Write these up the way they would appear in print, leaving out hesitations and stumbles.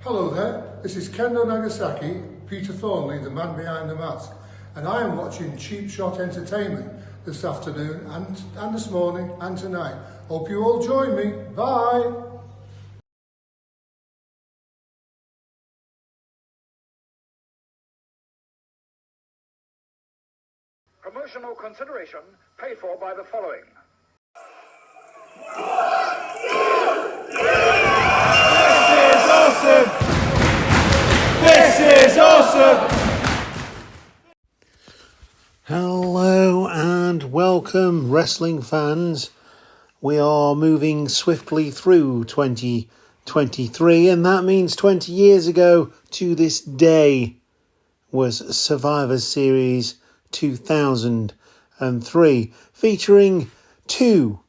Hello there, this is Kendo Nagasaki, Peter Thornley, the man behind the mask, and I am watching Cheap Shot Entertainment this afternoon and this morning and tonight. Hope you all join me. Bye! Promotional consideration paid for by the following. This is awesome! Hello and welcome, wrestling fans. We are moving swiftly through 2023, and that means 20 years ago to this day was Survivor Series 2003, featuring two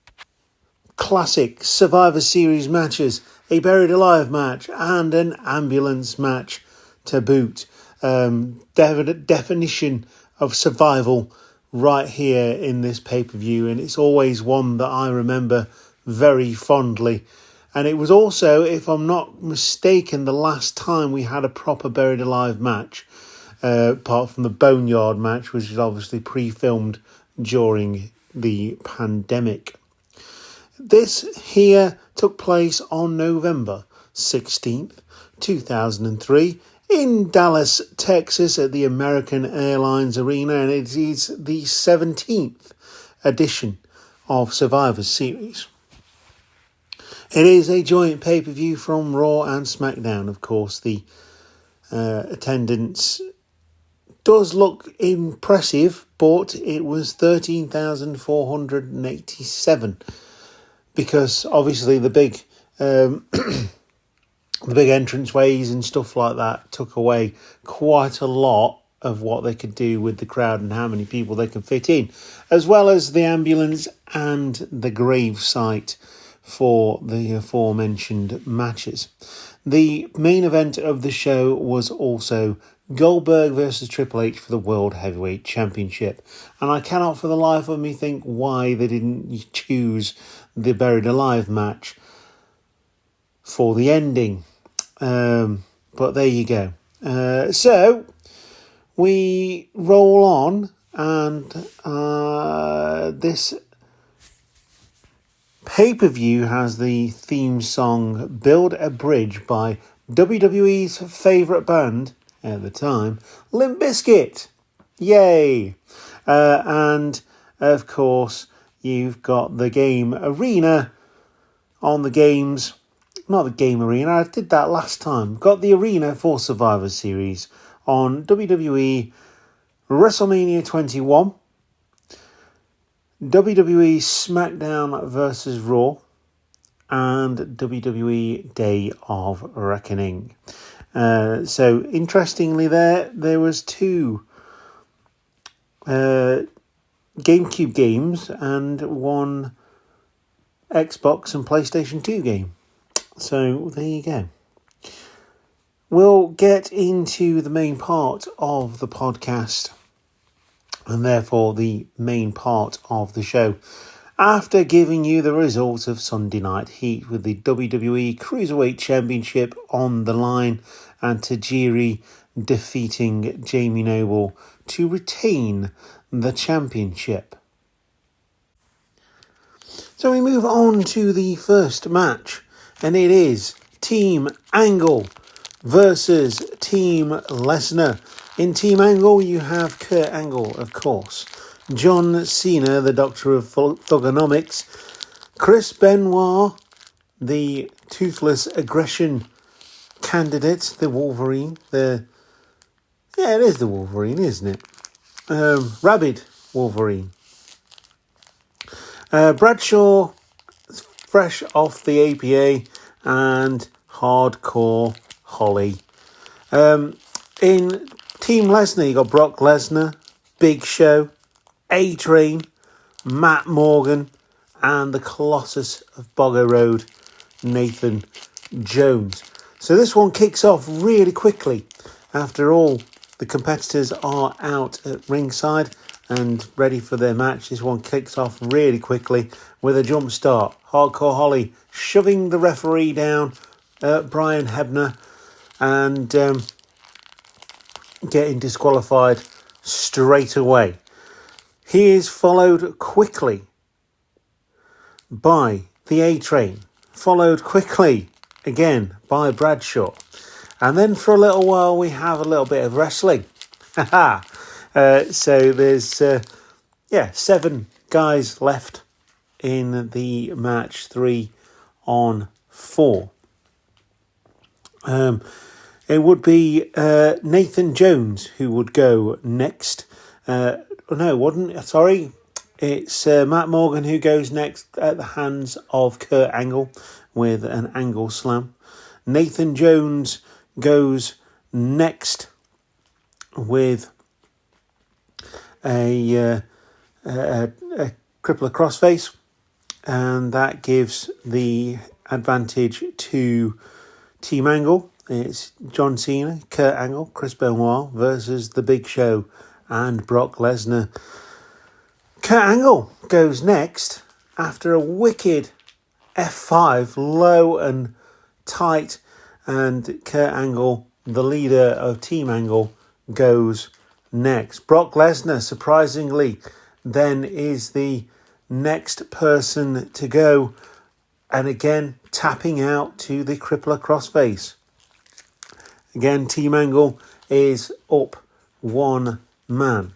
classic Survivor Series matches, a Buried Alive match and an ambulance match to boot. Definition of survival right here in this pay-per-view, and it's always one that I remember very fondly. And it was also, if I'm not mistaken, the last time we had a proper Buried Alive match, apart from the Boneyard match, which is obviously pre-filmed during the pandemic. This here took place on November 16th, 2003 in Dallas, Texas at the American Airlines Arena, and it is the 17th edition of Survivor Series. It is a joint pay-per-view from Raw and SmackDown. Of course, the attendance does look impressive, but it was 13,487. Because obviously the big the big entranceways and stuff like that took away quite a lot of what they could do with the crowd and how many people they could fit in, as well as the ambulance and the grave site for the aforementioned matches. The main event of the show was also Goldberg versus Triple H for the World Heavyweight Championship. And I cannot for the life of me think why they didn't choose the Buried Alive match for the ending. But there you go. So we roll on, and this pay-per-view has the theme song Build a Bridge by WWE's favourite band at the time, Limp Bizkit. Yay! And of course, you've got the game arena on the games. Not the game arena, I did that last time. Got the arena for Survivor Series on WWE WrestleMania 21, WWE SmackDown vs. Raw, and WWE Day of Reckoning. So interestingly, there was two GameCube games and one Xbox and PlayStation 2 game. So there you go. We'll get into the main part of the podcast, and therefore the main part of the show, after giving you the results of Sunday Night Heat with the WWE Cruiserweight Championship on the line and Tajiri defeating Jamie Noble to retain the championship. So we move on to the first match, and it is Team Angle versus Team Lesnar. In Team Angle, you have Kurt Angle, of course, John Cena, the Doctor of Thugonomics, Chris Benoit, the Toothless Aggression candidate, the Wolverine, it is the Wolverine, isn't it? Rabid Wolverine. Bradshaw, fresh off the APA, and Hardcore Holly. In Team Lesnar, you got Brock Lesnar, Big Show, A-Train, Matt Morgan, and the Colossus of Boggo Road, Nathan Jones. So this one kicks off really quickly. After all, the competitors are out at ringside and ready for their match. This one kicks off really quickly with a jump start. Hardcore Holly shoving the referee down Brian Hebner, and getting disqualified straight away. He is followed quickly by the A-Train, followed quickly again by Bradshaw. And then for a little while we have a little bit of wrestling. So there's 7 guys left in the match, 3 on 4. It would be Nathan Jones who would go next. It's Matt Morgan who goes next at the hands of Kurt Angle with an angle slam. Nathan Jones goes next with a crippler crossface, and that gives the advantage to Team Angle. It's John Cena, Kurt Angle, Chris Benoit versus The Big Show and Brock Lesnar. Kurt Angle goes next after a wicked F5, low and tight, and Kurt Angle, the leader of Team Angle, goes next. Brock Lesnar, surprisingly, then is the next person to go, and again tapping out to the crippler crossface. Again, Team Angle is up 1 man.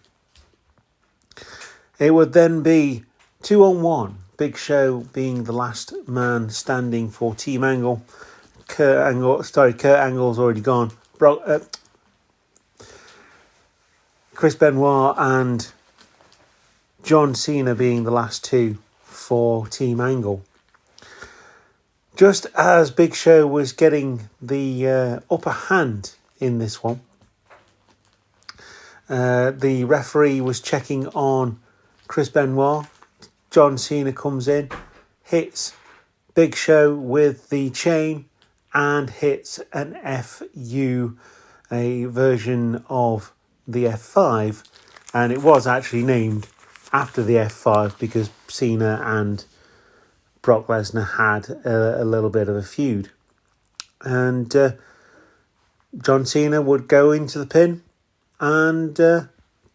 It would then be 2 on 1. Big Show being the last man standing for Team Angle. Kurt Angle's already gone. Chris Benoit and John Cena being the last 2 for Team Angle. Just as Big Show was getting the upper hand in this one, the referee was checking on Chris Benoit. John Cena comes in, hits Big Show with the chain, and hits an FU, a version of the F5, and it was actually named after the F5 because Cena and Brock Lesnar had a little bit of a feud. And John Cena would go into the pin and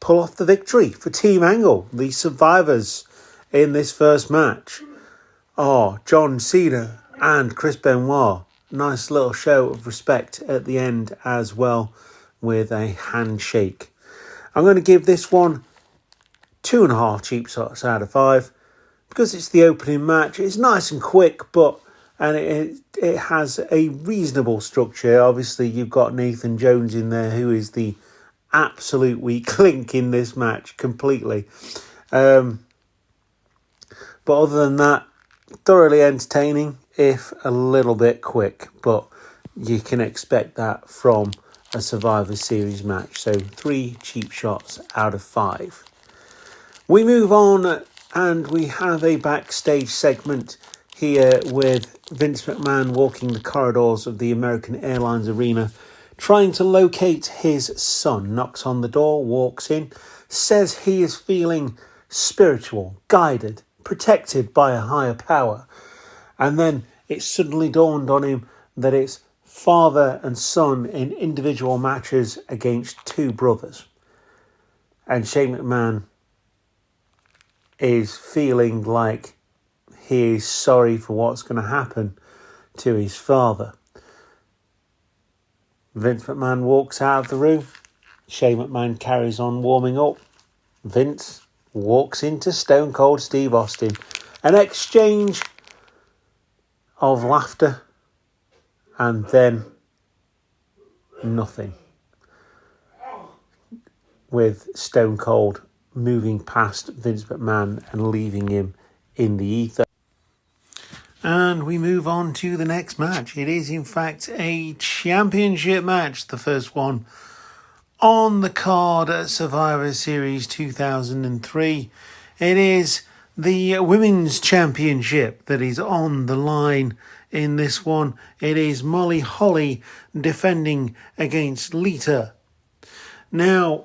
pull off the victory for Team Angle, the survivors in this first match. John Cena and Chris Benoit. Nice little show of respect at the end as well, with a handshake. I'm going to give this one 2.5 cheap shots out of 5 because it's the opening match. It's nice and quick, and it has a reasonable structure. Obviously, you've got Nathan Jones in there, who is the absolute weak link in this match completely. But other than that, thoroughly entertaining, if a little bit quick. But you can expect that from a Survivor Series match. So 3 cheap shots out of 5. We move on and we have a backstage segment here with Vince McMahon walking the corridors of the American Airlines Arena, trying to locate his son. Knocks on the door, walks in, says he is feeling spiritual, guided, protected by a higher power. And then it suddenly dawned on him that it's father and son in individual matches against 2 brothers. And Shane McMahon is feeling like he is sorry for what's going to happen to his father. Vince McMahon walks out of the room. Shane McMahon carries on warming up. Vince walks into Stone Cold Steve Austin. An exchange of laughter, and then nothing, with Stone Cold moving past Vince McMahon and leaving him in the ether. And we move on to the next match. It is in fact a championship match, the first one on the card at Survivor Series 2003. It is the Women's Championship that is on the line in this one. It is Molly Holly defending against Lita. Now,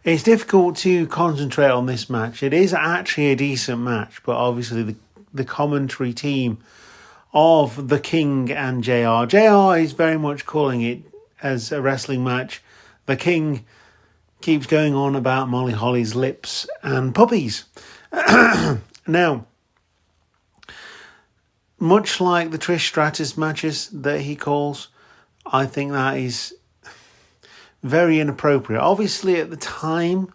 it's difficult to concentrate on this match. It is actually a decent match, but obviously the commentary team of The King and JR. JR is very much calling it as a wrestling match. The King keeps going on about Molly Holly's lips and puppies. Now, much like the Trish Stratus matches that he calls, I think that is very inappropriate. Obviously, at the time,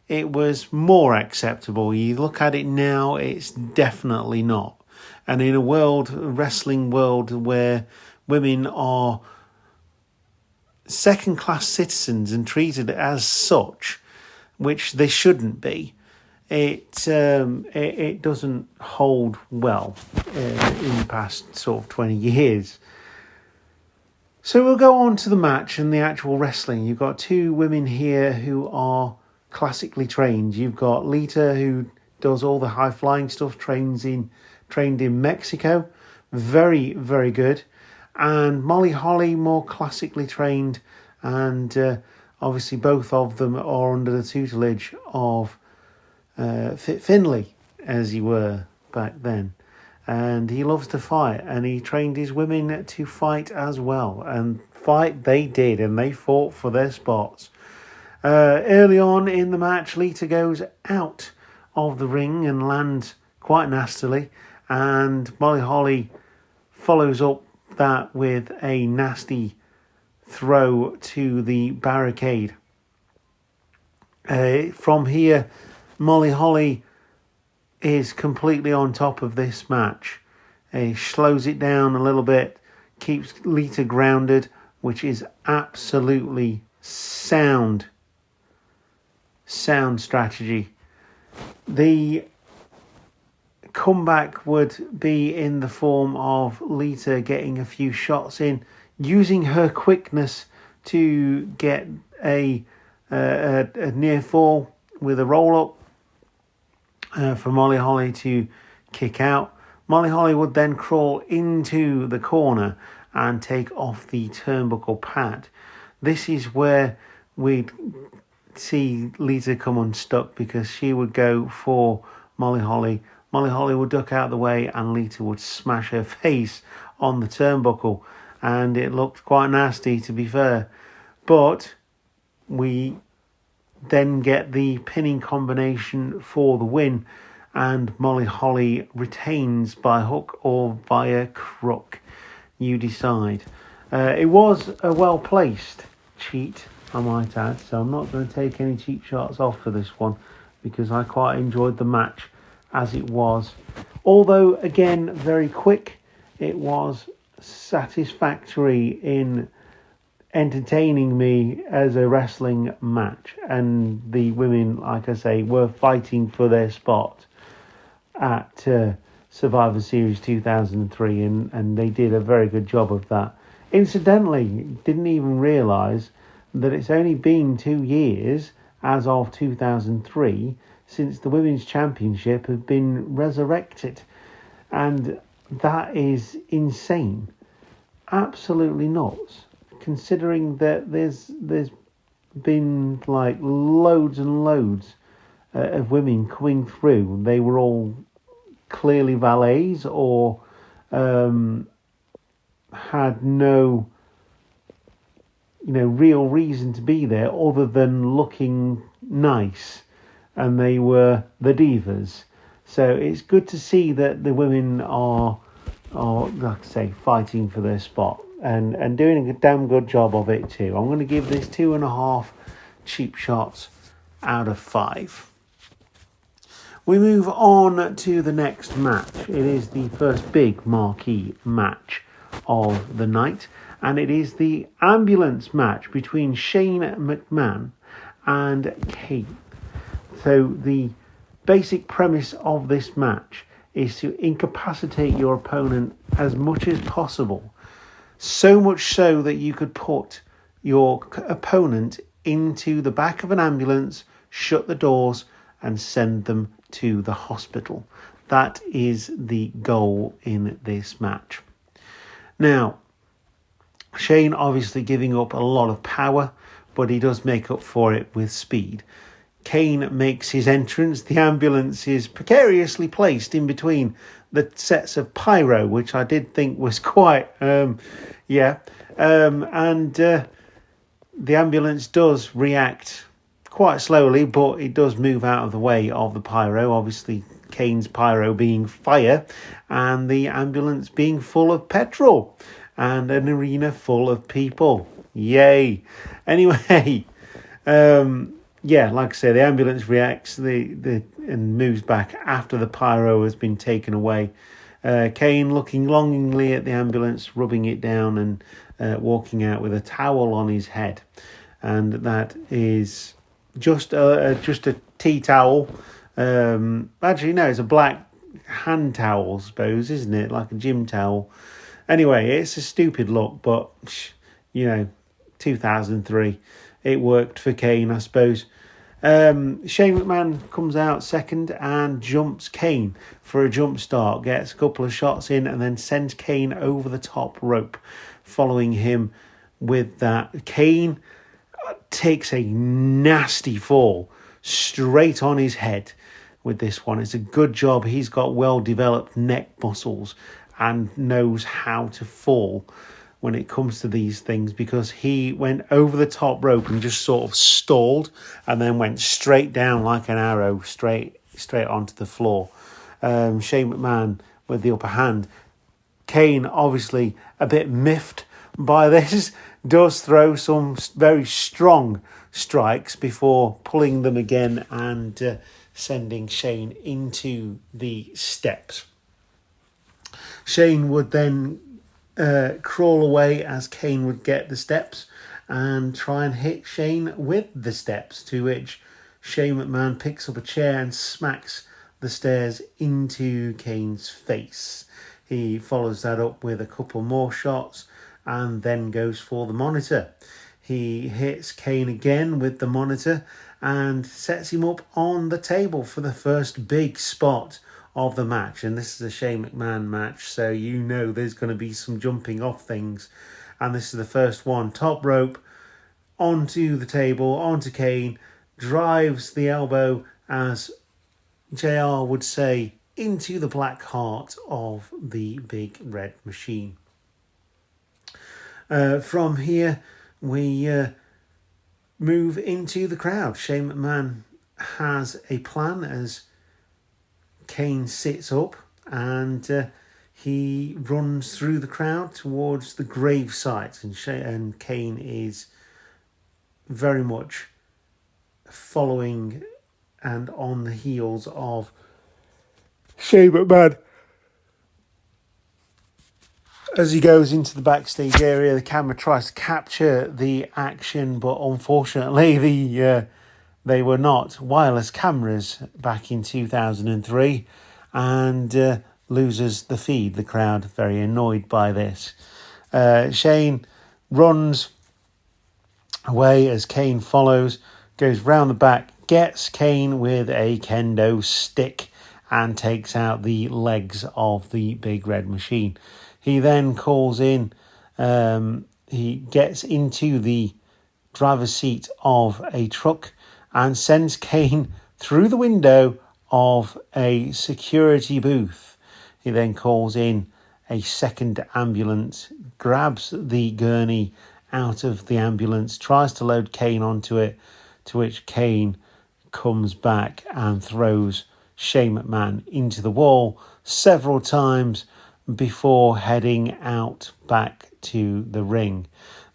it was more acceptable. You look at it now, it's definitely not. And in a wrestling world where women are second-class citizens and treated as such, which they shouldn't be, it doesn't hold well in the past sort of 20 years. So we'll go on to the match and the actual wrestling. You've got two women here who are classically trained. You've got Lita, who does all the high-flying stuff, trained in Mexico. Very, very good. And Molly Holly, more classically trained. And obviously both of them are under the tutelage of Fit Finlay, as he were back then. And he loves to fight, and he trained his women to fight as well. And fight they did, and they fought for their spots. Early on in the match, Lita goes out of the ring and lands quite nastily. And Molly Holly follows up that with a nasty throw to the barricade. From here, Molly Holly is completely on top of this match. He slows it down a little bit, keeps Lita grounded, which is absolutely sound strategy. The comeback would be in the form of Lita getting a few shots in, using her quickness to get a near fall with a roll up for Molly Holly to kick out. Molly Holly would then crawl into the corner and take off the turnbuckle pad. This is where we'd see Lita come unstuck, because she would go for Molly Holly. Molly Holly would duck out of the way and Lita would smash her face on the turnbuckle. And it looked quite nasty, to be fair. But we then get the pinning combination for the win, and Molly Holly retains by hook or via crook. You decide. It was a well-placed cheat, I might add, so I'm not going to take any cheap shots off for this one, because I quite enjoyed the match as it was. Although, again, very quick, it was satisfactory in entertaining me as a wrestling match, and the women, like I say, were fighting for their spot at Survivor Series 2003, and they did a very good job of that. Incidentally, didn't even realise that it's only been 2 years, as of 2003, since the Women's Championship had been resurrected, and that is insane. Absolutely nuts. Considering that there's been like loads and loads of women coming through. They were all clearly valets or had no real reason to be there other than looking nice, and they were the divas. So it's good to see that the women are like I say, fighting for their spot. And doing a damn good job of it too. I'm going to give this 2.5 cheap shots out of 5. We move on to the next match. It is the first big marquee match of the night, and it is the ambulance match between Shane McMahon and Kane. So the basic premise of this match is to incapacitate your opponent as much as possible. So much so that you could put your opponent into the back of an ambulance, shut the doors, and send them to the hospital. That is the goal in this match. Now, Shane obviously giving up a lot of power, but he does make up for it with speed. Kane makes his entrance, the ambulance is precariously placed in between the sets of pyro, which I did think was quite, and the ambulance does react quite slowly, but it does move out of the way of the pyro. Obviously, Kane's pyro being fire and the ambulance being full of petrol and an arena full of people. Yay. Anyway, like I say, the ambulance reacts and moves back after the pyro has been taken away. Kane looking longingly at the ambulance, rubbing it down and walking out with a towel on his head. And that is just a tea towel. Actually, no, it's a black hand towel, I suppose, isn't it? Like a gym towel. Anyway, it's a stupid look, but, 2003, it worked for Kane, I suppose. Shane McMahon comes out second and jumps Kane for a jump start, gets a couple of shots in and then sends Kane over the top rope. Following him with that, Kane takes a nasty fall straight on his head with this one. It's a good job he's got well-developed neck muscles and knows how to fall when it comes to these things, because he went over the top rope and just sort of stalled and then went straight down like an arrow, straight onto the floor. Shane McMahon with the upper hand. Kane, obviously a bit miffed by this, does throw some very strong strikes before pulling them again and sending Shane into the steps. Shane would then crawl away as Kane would get the steps and try and hit Shane with the steps, to which Shane McMahon picks up a chair and smacks the stairs into Kane's face. He follows that up with a couple more shots and then goes for the monitor. He hits Kane again with the monitor and sets him up on the table for the first big spot of the match. And this is a Shane McMahon match, so there's going to be some jumping off things. And this is the first one. Top rope, onto the table, onto Kane, drives the elbow, as JR would say, into the black heart of the big red machine. From here, we move into the crowd. Shane McMahon has a plan as Kane sits up and he runs through the crowd towards the grave site, and Kane is very much following and on the heels of Shane McMahon. As he goes into the backstage area, the camera tries to capture the action, but unfortunately they were not wireless cameras back in 2003 and loses the feed. The crowd very annoyed by this. Shane runs away as Kane follows, goes round the back, gets Kane with a kendo stick and takes out the legs of the big red machine. He then calls in, he gets into the driver's seat of a truck and sends Kane through the window of a security booth. He then calls in a second ambulance, grabs the gurney out of the ambulance, tries to load Kane onto it, to which Kane comes back and throws Shane McMahon into the wall several times before heading out back to the ring.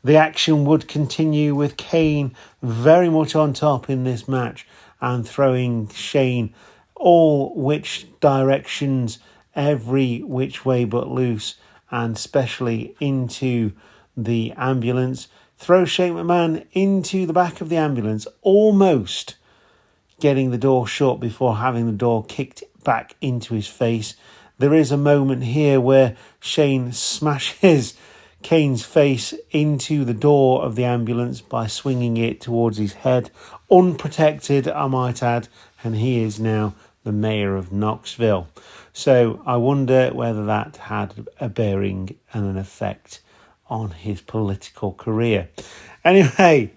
The action would continue with Kane very much on top in this match and throwing Shane all which directions, every which way but loose, and especially into the ambulance. Throw Shane McMahon into the back of the ambulance, almost getting the door shut before having the door kicked back into his face. There is a moment here where Shane smashes Kane's face into the door of the ambulance by swinging it towards his head, unprotected, I might add, and he is now the mayor of Knoxville. So I wonder whether that had a bearing and an effect on his political career. Anyway,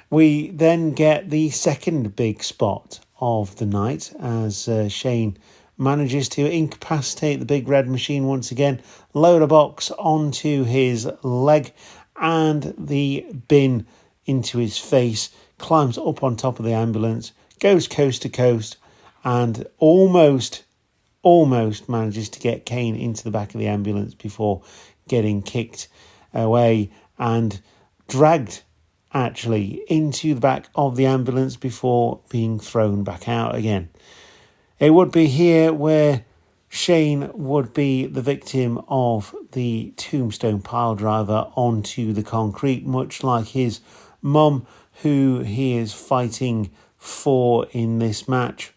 We then get the second big spot of the night as Shane manages to incapacitate the big red machine once again, load a box onto his leg and the bin into his face, climbs up on top of the ambulance, goes coast to coast and almost manages to get Kane into the back of the ambulance before getting kicked away and dragged actually into the back of the ambulance before being thrown back out again. It would be here where Shane would be the victim of the tombstone pile driver onto the concrete, much like his mum, who he is fighting for in this match.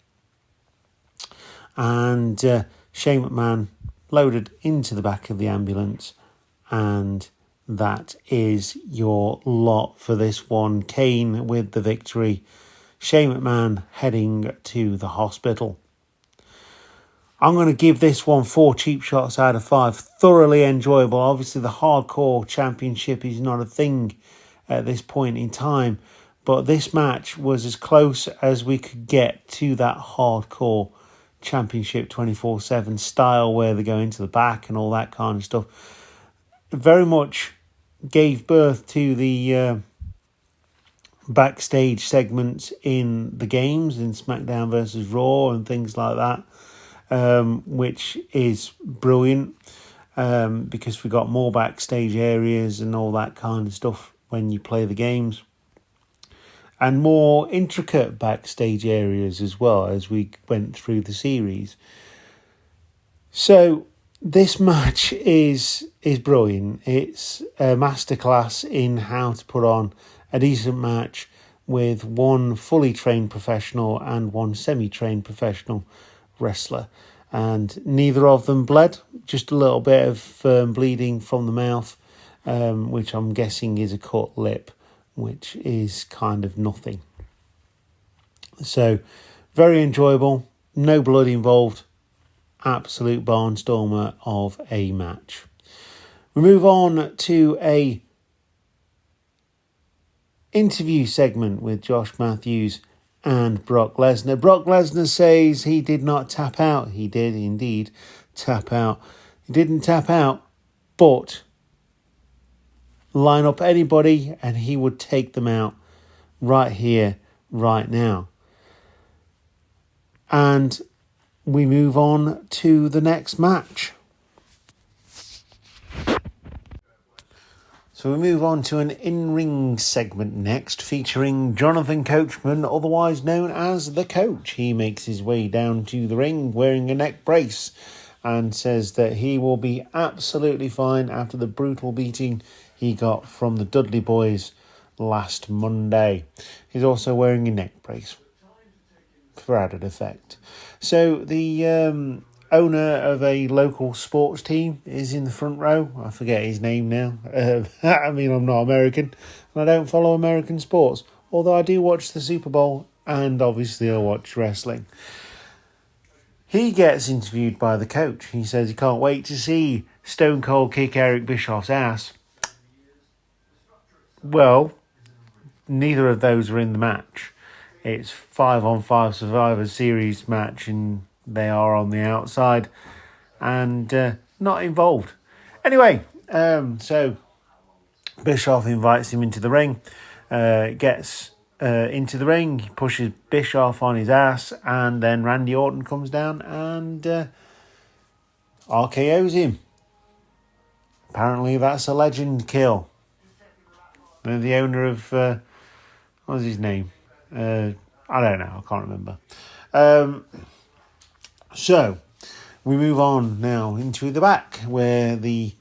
And Shane McMahon loaded into the back of the ambulance, and that is your lot for this one. Kane with the victory. Shane McMahon heading to the hospital. I'm going to give this one 4 cheap shots out of 5. Thoroughly enjoyable. Obviously, the hardcore championship is not a thing at this point in time, but this match was as close as we could get to that hardcore championship 24/7 style where they go into the back and all that kind of stuff. It very much gave birth to the backstage segments in the games in SmackDown versus Raw and things like that, which is brilliant because we got more backstage areas and all that kind of stuff when you play the games, and more intricate backstage areas as well as we went through the series. So this match is brilliant. It's a masterclass in how to put on a decent match with one fully trained professional and one semi-trained professional wrestler. And neither of them bled, just a little bit of bleeding from the mouth, which I'm guessing is a cut lip, which is kind of nothing. So very enjoyable, no blood involved. Absolute barnstormer of a match. We move on to a interview segment with Josh Matthews and Brock Lesnar. Brock Lesnar says he did not tap out. He did indeed tap out. He didn't tap out, but line up anybody and he would take them out right here, right now. And we move on to the next match. So we move on to an in-ring segment next, featuring Jonathan Coachman, otherwise known as The Coach. He makes his way down to the ring wearing a neck brace and says that he will be absolutely fine after the brutal beating he got from the Dudley Boys last Monday. He's also wearing a neck brace for added effect. So the owner of a local sports team is in the front row. I forget his name now. I mean, I'm not American and I don't follow American sports, although I do watch the Super Bowl and obviously I watch wrestling. He gets interviewed by the coach. He says he can't wait to see Stone Cold kick Eric Bischoff's ass. Well, neither of those are in the match. It's 5-on-5 Survivor Series match and they are on the outside and not involved. Anyway, so Bischoff invites him into the ring, gets into the ring, he pushes Bischoff on his ass, and then Randy Orton comes down and RKO's him. Apparently that's a legend kill. And the owner of, what was his name? I don't know, I can't remember. So, we move on now into the back where the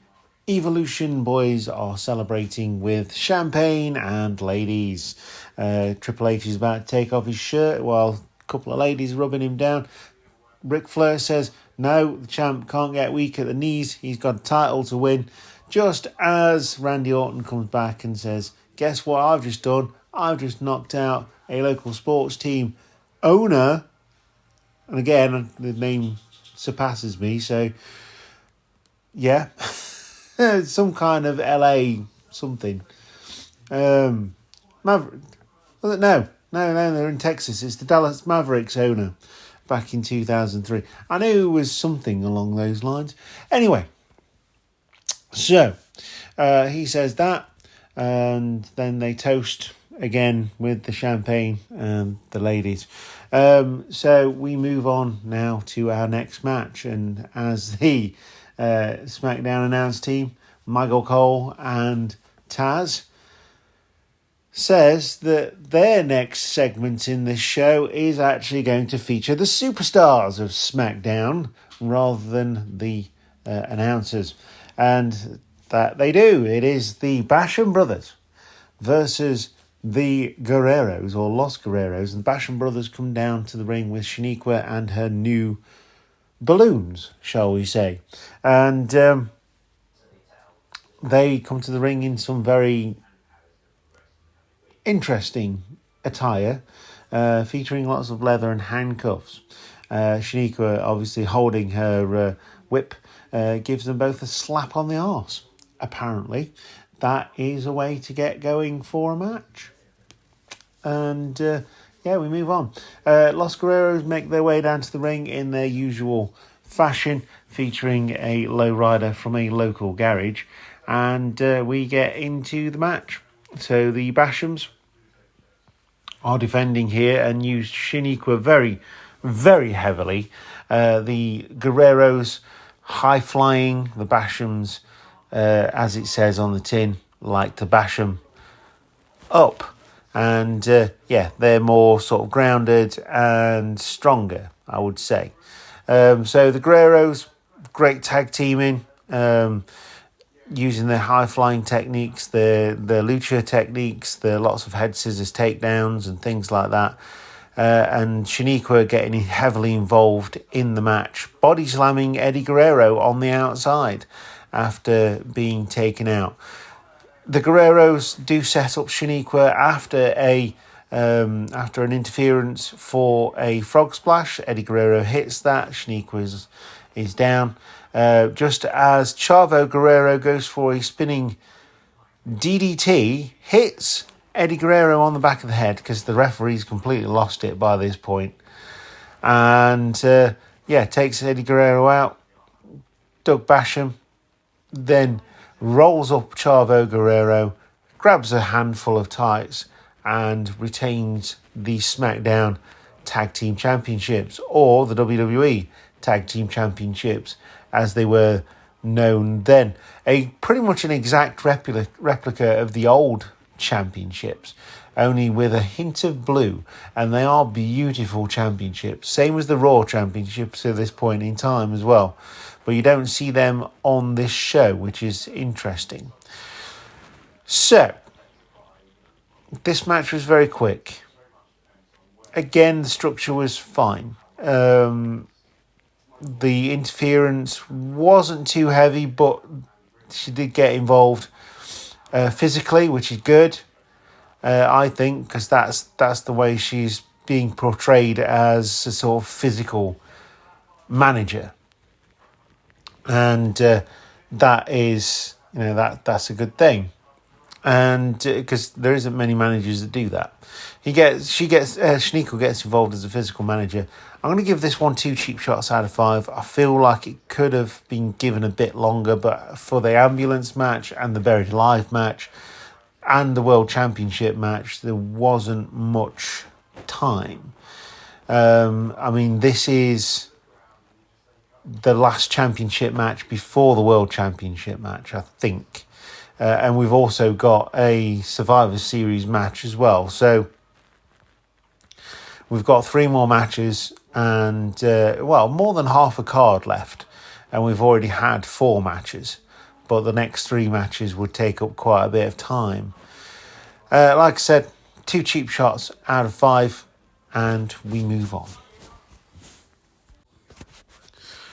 Evolution boys are celebrating with champagne and ladies. Triple H is about to take off his shirt while a couple of ladies rubbing him down. Ric Flair says, no, the champ can't get weak at the knees. He's got a title to win. Just as Randy Orton comes back and says, guess what I've just done? I've just knocked out a local sports team owner. And again, the name surpasses me. So, yeah. Some kind of LA something. Well, no, they're in Texas. It's the Dallas Mavericks owner back in 2003. I knew it was something along those lines. Anyway, so he says that, and then they toast again with the champagne and the ladies. So we move on now to our next match, and as the SmackDown announce team, Michael Cole and Taz, says that their next segment in this show is actually going to feature the superstars of SmackDown rather than the announcers. And that they do. It is the Basham Brothers versus the Guerreros, or Los Guerreros. And the Basham Brothers come down to the ring with Shaniqua and her new balloons, shall we say. And they come to the ring in some very interesting attire, featuring lots of leather and handcuffs. Shaniqua, obviously holding her whip, gives them both a slap on the arse. Apparently, that is a way to get going for a match. And we move on. Los Guerreros make their way down to the ring in their usual fashion, featuring a lowrider from a local garage. And we get into the match. So the Bashams are defending here and use Shaniqua very, very heavily. The Guerreros high-flying, the Bashams, as it says on the tin, like to bash them up. And they're more sort of grounded and stronger, I would say. So the Guerreros, great tag teaming, using their high-flying techniques, their lucha techniques, their lots of head scissors takedowns and things like that. And Shaniqua getting heavily involved in the match, body slamming Eddie Guerrero on the outside after being taken out. The Guerreros do set up Shaniqua after an interference for a frog splash. Eddie Guerrero hits that. Shaniqua is down. Just as Chavo Guerrero goes for a spinning DDT, hits Eddie Guerrero on the back of the head because the referee's completely lost it by this point. And takes Eddie Guerrero out. Doug Basham then rolls up Chavo Guerrero, grabs a handful of tights, and retains the SmackDown Tag Team Championships, or the WWE Tag Team Championships, as they were known then. Pretty much an exact replica of the old championships, only with a hint of blue, and they are beautiful championships. Same as the Raw Championships at this point in time as well. But you don't see them on this show, which is interesting. So, this match was very quick. Again, the structure was fine. The interference wasn't too heavy, but she did get involved physically, which is good, I think, because that's the way she's being portrayed, as a sort of physical manager. And that is, that's a good thing. And because there isn't many managers that do that. Shaniqua gets involved as a physical manager. I'm going to give this one 2 cheap shots out of 5. I feel like it could have been given a bit longer, but for the ambulance match and the Buried Alive match and the World Championship match, there wasn't much time. This is the last championship match before the World Championship match, I think. And we've also got a Survivor Series match as well. So we've got 3 more matches and, more than half a card left. And we've already had 4 matches. But the next 3 matches would take up quite a bit of time. Like I said, 2 cheap shots out of 5. And we move on.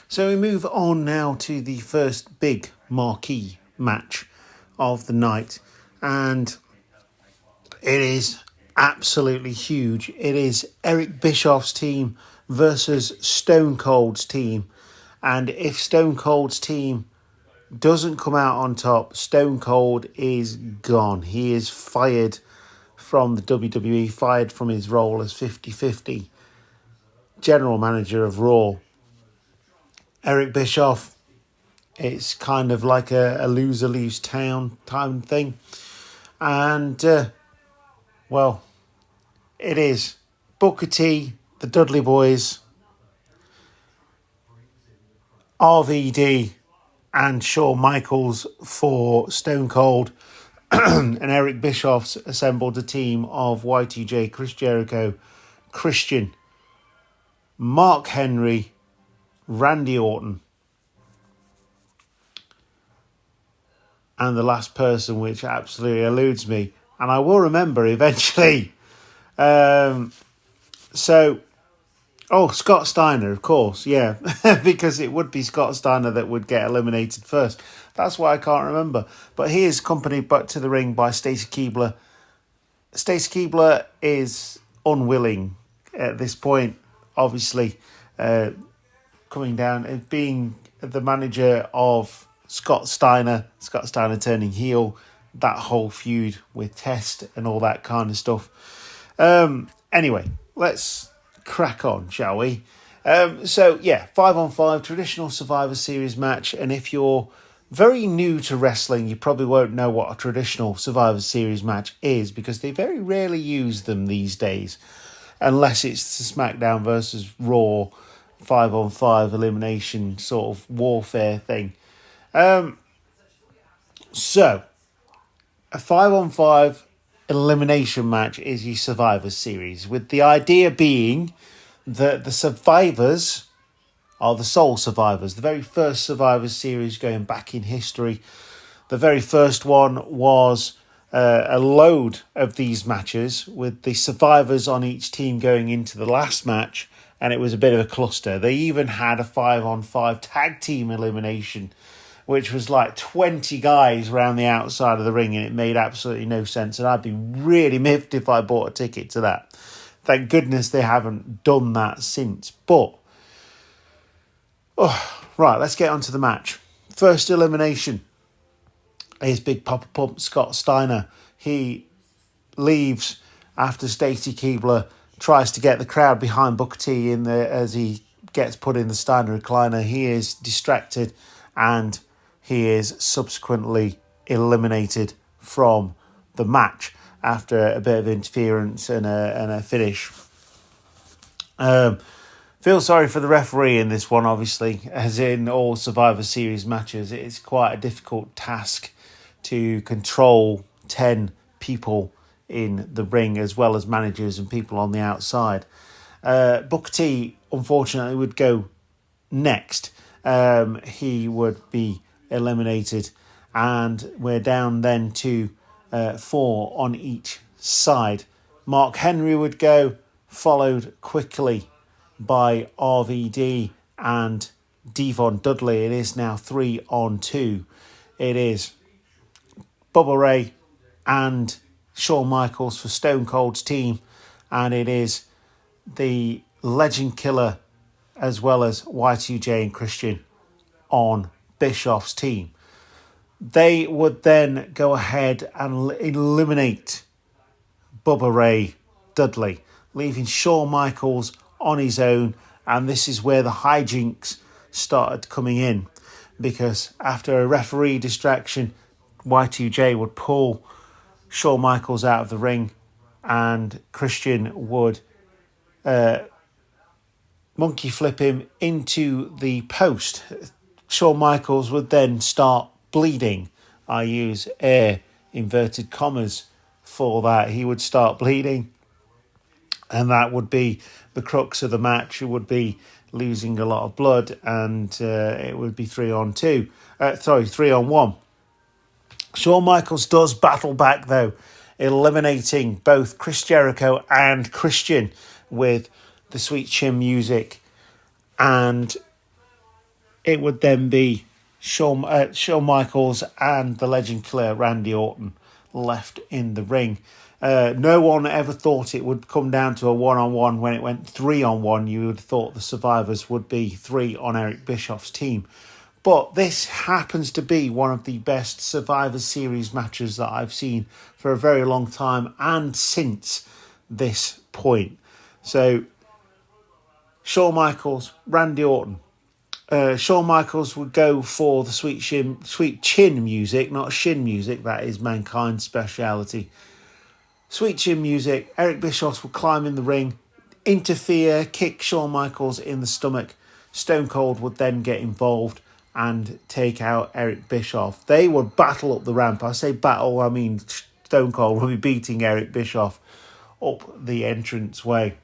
So we move on now to the first big marquee match of the night, and it is absolutely huge. It is Eric Bischoff's team versus Stone Cold's team, and if Stone Cold's team doesn't come out on top, Stone Cold is gone. He is fired from the WWE, fired from his role as 50-50 general manager of Raw. Eric Bischoff, it's kind of like a loser-leaves town time thing. And, well, it is Booker T, the Dudley Boys, RVD and Shawn Michaels for Stone Cold. And Eric Bischoff's assembled a team of Y2J, Chris Jericho, Christian, Mark Henry, Randy Orton, and the last person, which absolutely eludes me, and I will remember eventually. Scott Steiner, of course, yeah, because it would be Scott Steiner that would get eliminated first. That's why I can't remember. But he is accompanied back to the ring by Stacy Keibler. Stacy Keibler is unwilling at this point, obviously, coming down and being the manager of Scott Steiner turning heel, that whole feud with Test and all that kind of stuff. Anyway, let's crack on, shall we? 5-on-5 traditional Survivor Series match. And if you're very new to wrestling, you probably won't know what a traditional Survivor Series match is, because they very rarely use them these days, unless it's the SmackDown versus Raw 5-on-5 elimination sort of warfare thing. A 5-on-5 elimination match is your Survivor Series, with the idea being that the survivors are the sole survivors. The very first Survivor Series going back in history, the very first one was a load of these matches with the survivors on each team going into the last match, and it was a bit of a cluster. They even had a 5-on-5 tag team elimination, which was like 20 guys around the outside of the ring, and it made absolutely no sense. And I'd be really miffed if I bought a ticket to that. Thank goodness they haven't done that since. But, right, let's get on to the match. First elimination is Big Papa Pump Scott Steiner. He leaves after Stacy Keibler tries to get the crowd behind Booker T as he gets put in the Steiner recliner. He is distracted and he is subsequently eliminated from the match after a bit of interference and a finish. Feel sorry for the referee in this one, obviously, as in all Survivor Series matches. It's quite a difficult task to control 10 people in the ring, as well as managers and people on the outside. Booker T, unfortunately, would go next. He would be eliminated, and we're down then to 4 on each side. Mark Henry would go, followed quickly by RVD and Devon Dudley. It is now 3 on 2. It is Bubba Ray and Shawn Michaels for Stone Cold's team, and it is the Legend Killer as well as Y2J and Christian on Bischoff's team. They would then go ahead and eliminate Bubba Ray Dudley, leaving Shawn Michaels on his own, and this is where the hijinks started coming in, because after a referee distraction, Y2J would pull Shawn Michaels out of the ring, and Christian would monkey flip him into the post. Shawn Michaels would then start bleeding. I use air inverted commas for that. He would start bleeding, and that would be the crux of the match. It would be losing a lot of blood, and it would be 3 on 1. Shawn Michaels does battle back, though, eliminating both Chris Jericho and Christian with the Sweet Chin music, and it would then be Shawn Michaels and the Legend Killer Randy Orton left in the ring. No one ever thought it would come down to a 1-on-1. When it went 3 on 1, you would have thought the survivors would be 3 on Eric Bischoff's team. But this happens to be one of the best Survivor Series matches that I've seen for a very long time and since this point. So, Shawn Michaels, Randy Orton. Shawn Michaels would go for the sweet chin music, not shin music. That is Mankind's speciality. Sweet chin music. Eric Bischoff would climb in the ring, interfere, kick Shawn Michaels in the stomach. Stone Cold would then get involved and take out Eric Bischoff. They would battle up the ramp. I say battle, I mean Stone Cold will be beating Eric Bischoff up the entranceway.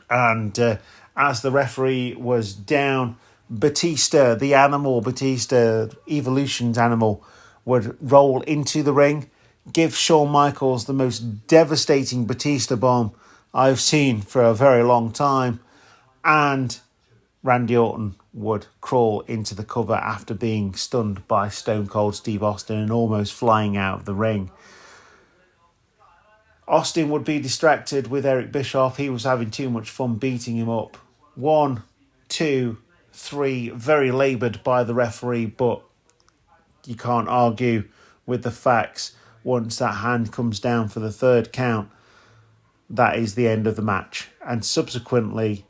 And as the referee was down, Batista, the animal, Batista, Evolution's animal, would roll into the ring, give Shawn Michaels the most devastating Batista bomb I've seen for a very long time, and Randy Orton would crawl into the cover after being stunned by Stone Cold Steve Austin and almost flying out of the ring. Austin would be distracted with Eric Bischoff. He was having too much fun beating him up. 1, 2, 3, very laboured by the referee, but you can't argue with the facts. Once that hand comes down for the third count, that is the end of the match. And subsequently,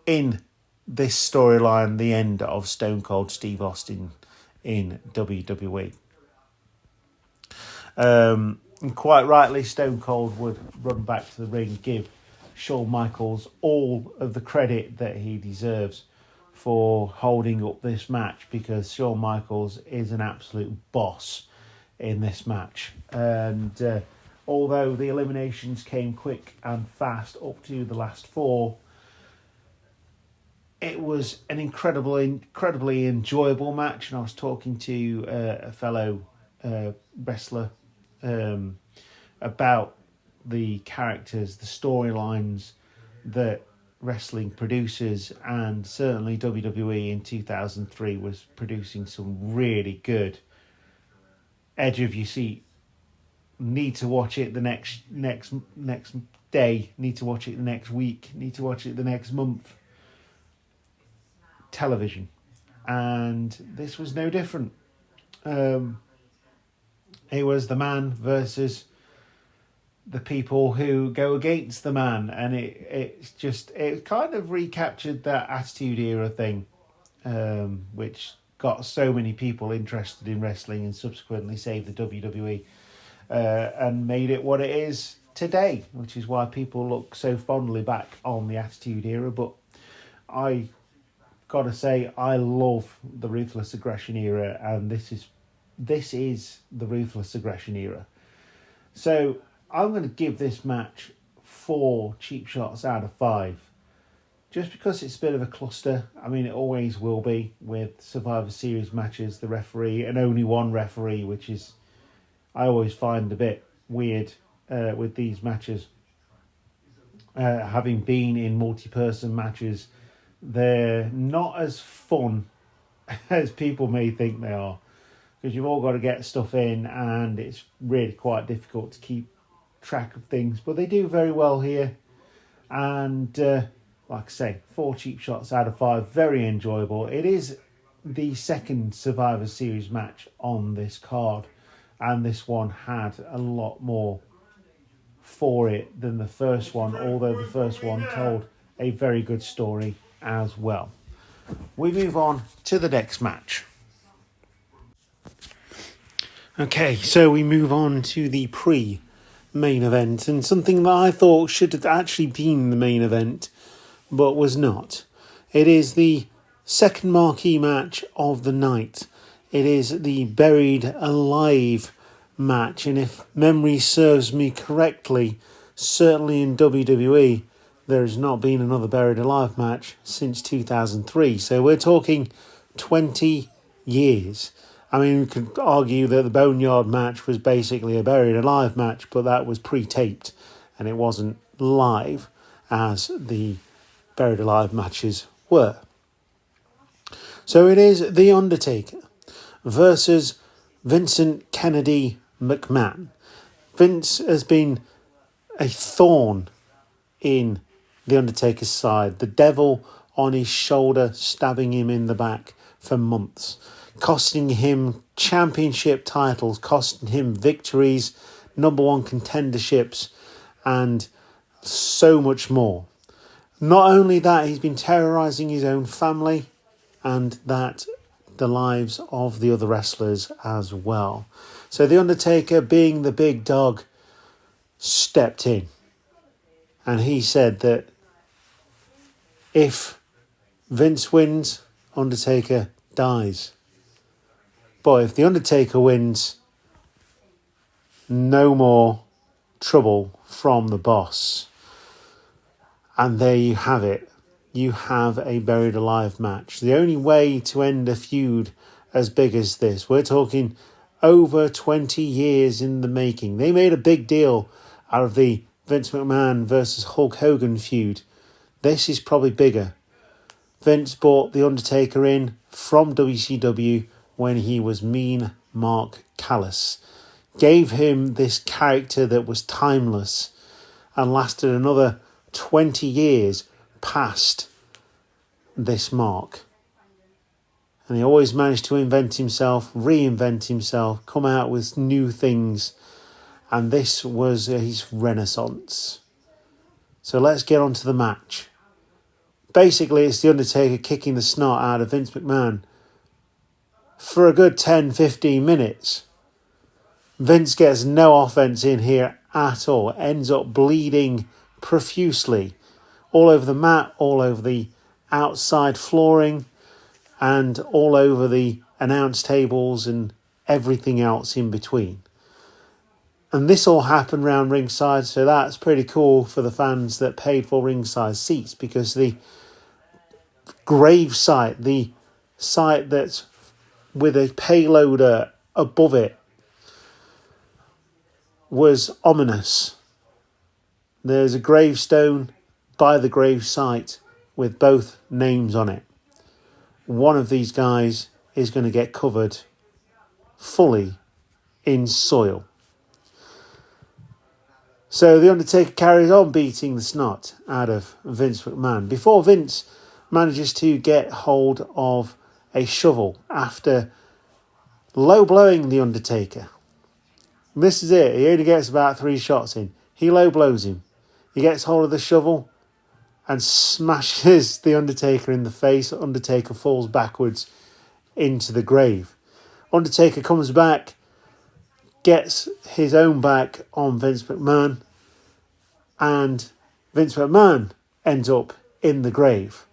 in this storyline, the end of Stone Cold Steve Austin in WWE. And quite rightly, Stone Cold would run back to the ring, give Shawn Michaels all of the credit that he deserves for holding up this match, because Shawn Michaels is an absolute boss in this match. And although the eliminations came quick and fast up to the last 4, it was an incredibly enjoyable match. And I was talking to a fellow wrestler about the characters, the storylines that wrestling produces, and certainly WWE in 2003 was producing some really good edge of your seat. Need to watch it the next day, need to watch it the next week, need to watch it the next month television. And this was no different. It was the man versus the people who go against the man, and it kind of recaptured that Attitude Era thing, which got so many people interested in wrestling and subsequently saved the WWE, and made it what it is today, which is why people look so fondly back on the Attitude Era. But I gotta say, I love the Ruthless Aggression Era, and this is the Ruthless Aggression Era. So I'm going to give this match 4 cheap shots out of 5. Just because it's a bit of a cluster. I mean, it always will be with Survivor Series matches, the referee, and only one referee, which is, I always find a bit weird with these matches. Having been in multi-person matches, they're not as fun as people may think they are, because you've all got to get stuff in and it's really quite difficult to keep track of things. But they do very well here. And like I say, 4 cheap shots out of 5. Very enjoyable. It is the second Survivor Series match on this card. And this one had a lot more for it than the first one, although the first one told a very good story as well. We move on to the next match. Okay, so we move on to the pre-main event, and something that I thought should have actually been the main event, but was not. It is the second marquee match of the night. It is the Buried Alive match, and if memory serves me correctly, certainly in WWE, there has not been another Buried Alive match since 2003. So we're talking 20 years. I mean, we could argue that the Boneyard match was basically a Buried Alive match, but that was pre-taped and it wasn't live as the Buried Alive matches were. So it is The Undertaker versus Vincent Kennedy McMahon. Vince has been a thorn in The Undertaker's side, the devil on his shoulder, stabbing him in the back for months, costing him championship titles, costing him victories, number one contenderships, and so much more. Not only that, he's been terrorising his own family and that the lives of the other wrestlers as well. So The Undertaker, being the big dog, stepped in. And he said that if Vince wins, Undertaker dies. But if The Undertaker wins, no more trouble from the boss. And there you have it. You have a buried alive match. The only way to end a feud as big as this, we're talking over 20 years in the making. They made a big deal out of the Vince McMahon versus Hulk Hogan feud. This is probably bigger. Vince brought The Undertaker in from WCW when he was Mean Mark Callis. Gave him this character that was timeless and lasted another 20 years past this mark. And he always managed to invent himself, reinvent himself, come out with new things. And this was his renaissance. So let's get on to the match. Basically, it's The Undertaker kicking the snot out of Vince McMahon for a good 10-15 minutes. Vince gets no offense in here at all. Ends up bleeding profusely. All over the mat, all over the outside flooring, and all over the announce tables and everything else in between. And this all happened round ringside, so that's pretty cool for the fans that paid for ringside seats, because the grave site, the site that's with a payloader above it, was ominous. There's a gravestone by the grave site with both names on it. One of these guys is going to get covered fully in soil. So The Undertaker carries on beating the snot out of Vince McMahon before Vince manages to get hold of a shovel after low blowing The Undertaker. And this is it. He only gets about 3 shots in. He low blows him. He gets hold of the shovel and smashes The Undertaker in the face. Undertaker falls backwards into the grave. Undertaker comes back, gets his own back on Vince McMahon, and Vince McMahon ends up in the grave.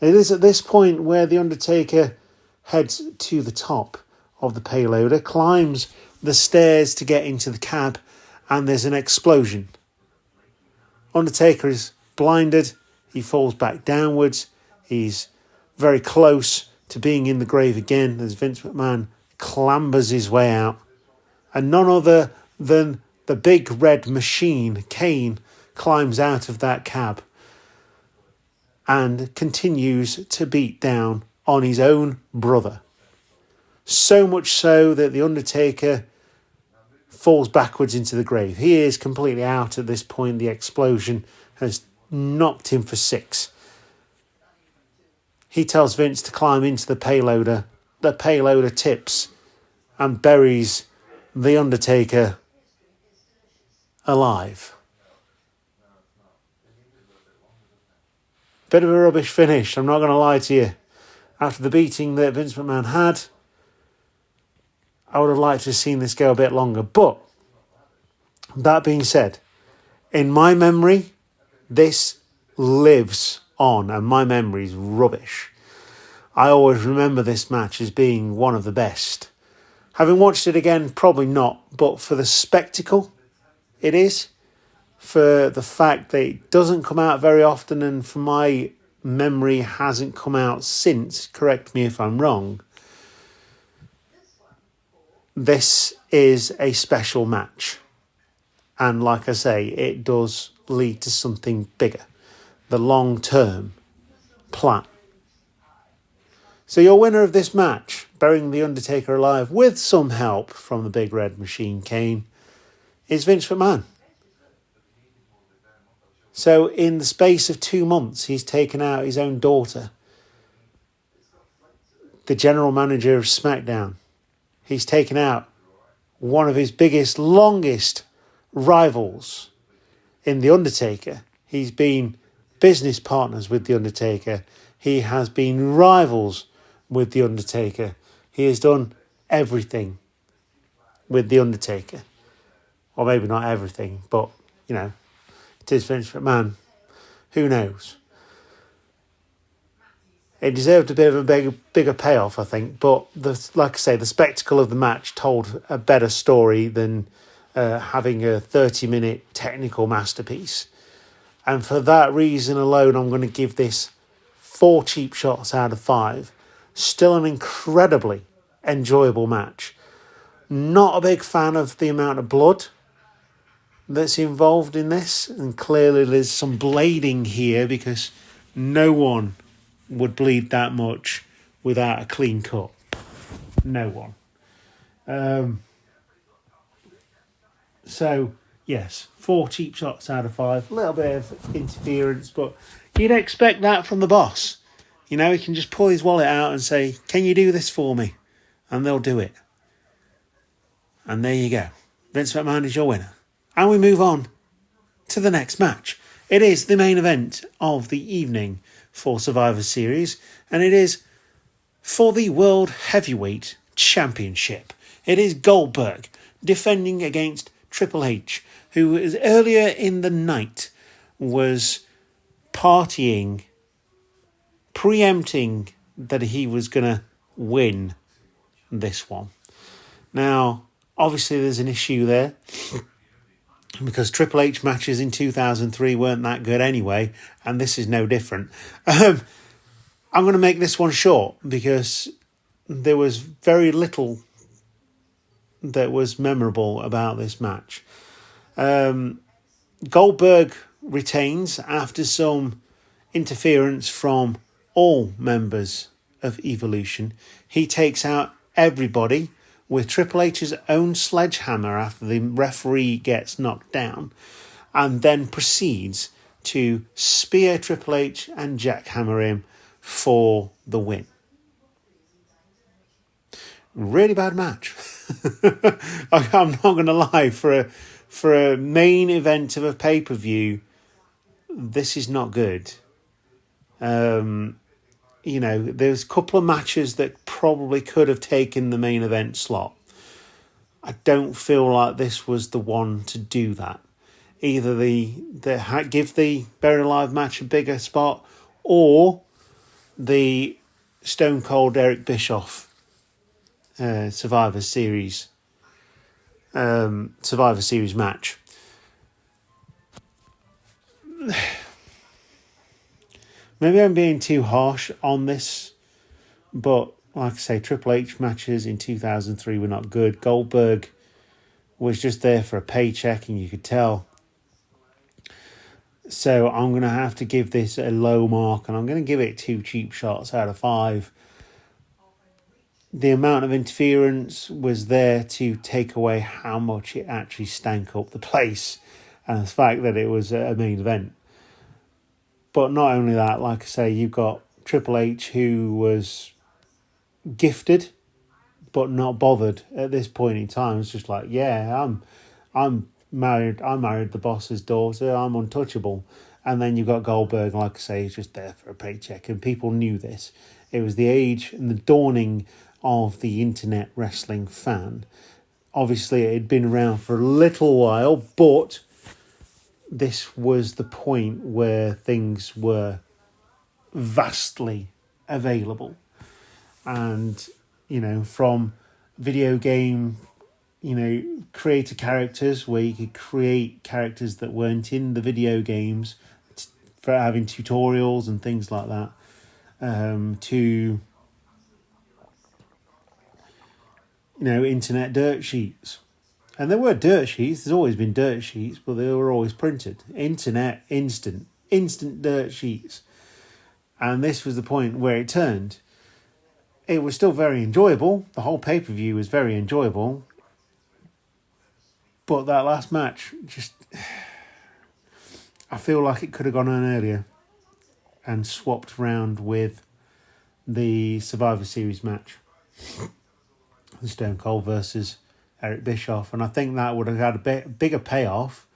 It is at this point where The Undertaker heads to the top of the payloader, climbs the stairs to get into the cab, and there's an explosion. Undertaker is blinded. He falls back downwards. He's very close to being in the grave again as Vince McMahon clambers his way out. And none other than the big red machine, Kane, climbs out of that cab and continues to beat down on his own brother. So much so that The Undertaker falls backwards into the grave. He is completely out at this point. The explosion has knocked him for 6. He tells Vince to climb into the payloader. The payloader tips and buries The Undertaker alive. Bit of a rubbish finish, I'm not going to lie to you. After the beating that Vince McMahon had, I would have liked to have seen this go a bit longer. But, that being said, in my memory, this lives on, and my memory is rubbish. I always remember this match as being one of the best. Having watched it again, probably not, but for the spectacle it is, for the fact that it doesn't come out very often, and for my memory hasn't come out since, correct me if I'm wrong, this is a special match. And like I say, it does lead to something bigger. The long-term plan. So your winner of this match, burying The Undertaker alive with some help from the big red machine Kane, is Vince McMahon. So in the space of 2 months, he's taken out his own daughter. the general manager of SmackDown. He's taken out one of his biggest, longest rivals in The Undertaker. He's been business partners with The Undertaker. He has been rivals with The Undertaker. He has done everything with The Undertaker. Or maybe not everything, but, you know, it is Vince McMahon. Who knows? It deserved a bit of a bigger payoff, I think. But, like I say, the spectacle of the match told a better story than having a 30-minute technical masterpiece. And for that reason alone, I'm going to give this 4 cheap shots out of 5. Still an incredibly enjoyable match. Not a big fan of the amount of blood that's involved in this. And clearly there's some blading here because no one would bleed that much without a clean cut. No one. So, yes, 4 cheap shots out of 5. A little bit of interference, but you'd expect that from the boss. You know, he can just pull his wallet out and say, can you do this for me? And they'll do it. And there you go. Vince McMahon is your winner. And we move on to the next match. It is the main event of the evening for Survivor Series, and it is for the World Heavyweight Championship. It is Goldberg defending against Triple H, who is earlier in the night was partying, preempting that he was going to win this one. Now, obviously there's an issue there because Triple H matches in 2003 weren't that good anyway, and this is no different. I'm going to make this one short because there was very little that was memorable about this match. Goldberg retains after some interference from all members of Evolution. He takes out everybody with Triple H's own sledgehammer after the referee gets knocked down, and then proceeds to spear Triple H and jackhammer him for the win. Really bad match. I'm not going to lie, for a main event of a pay-per-view, this is not good. You know, there's a couple of matches that probably could have taken the main event slot. I don't feel like this was the one to do that. Either give the Buried Alive match a bigger spot, or the Stone Cold Eric Bischoff Survivor Series match. Maybe I'm being too harsh on this, but like I say, Triple H matches in 2003 were not good. Goldberg was just there for a paycheck, and you could tell. So I'm going to have to give this a low mark, and I'm going to give it 2 cheap shots out of 5. The amount of interference was there to take away how much it actually stank up the place, and the fact that it was a main event. But not only that, like I say, you've got Triple H, who was gifted but not bothered at this point in time. It's just like, yeah, I'm married. I married the boss's daughter. I'm untouchable. And then you've got Goldberg, like I say, he's just there for a paycheck, and people knew this. It was the age and the dawning of the internet wrestling fan. Obviously, it had been around for a little while, but this was the point where things were vastly available. And, you know, from video game, you know, creator characters where you could create characters that weren't in the video games for having tutorials and things like that, to, you know, internet dirt sheets. And there were dirt sheets. There's always been dirt sheets, but they were always printed. Internet, instant dirt sheets. And this was the point where it turned. It was still very enjoyable. The whole pay-per-view was very enjoyable. But that last match, just, I feel like it could have gone on earlier and swapped round with the Survivor Series match, Stone Cold versus Eric Bischoff, and I think that would have had a bigger payoff,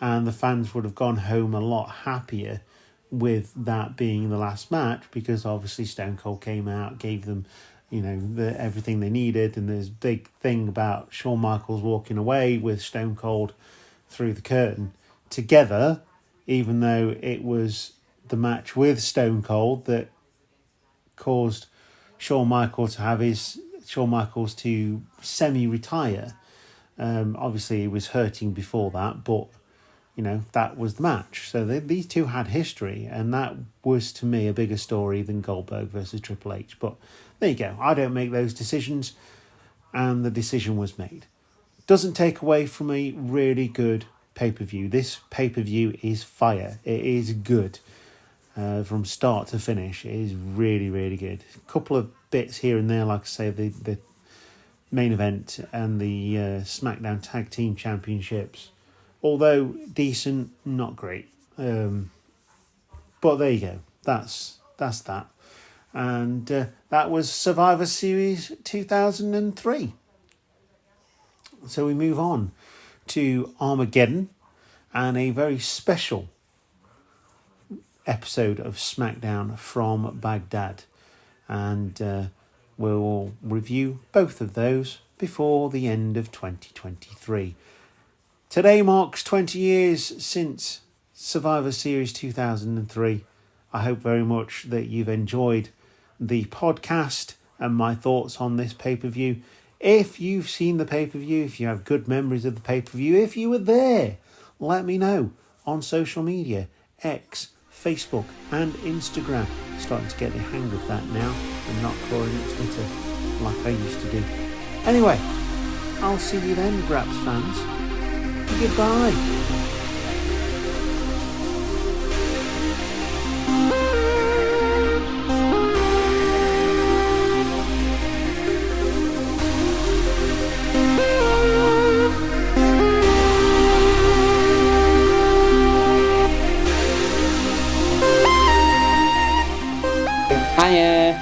and the fans would have gone home a lot happier with that being the last match, because obviously Stone Cold came out, gave them, everything they needed, and there's a big thing about Shawn Michaels walking away with Stone Cold through the curtain together, even though it was the match with Stone Cold that caused Shawn Michaels to semi-retire. Obviously, he was hurting before that, but that was the match. So these two had history, and that was, to me, a bigger story than Goldberg versus Triple H. But there you go. I don't make those decisions, and the decision was made. Doesn't take away from a really good pay-per-view. This pay-per-view is fire. It is good. From start to finish, it is really, really good. A couple of bits here and there, like I say, the main event and the SmackDown Tag Team Championships, although decent, not great. But there you go. That's that. And that was Survivor Series 2003. So we move on to Armageddon and a very special episode of SmackDown from Baghdad. And we'll review both of those before the end of 2023. Today marks 20 years since Survivor Series 2003. I hope very much that you've enjoyed the podcast and my thoughts on this pay-per-view. If you've seen the pay-per-view, if you have good memories of the pay-per-view, if you were there, let me know on social media, X, Facebook and Instagram. Starting to get the hang of that now and not calling it Twitter like I used to do. Anyway, I'll see you then, Graps fans. Goodbye. Hiya.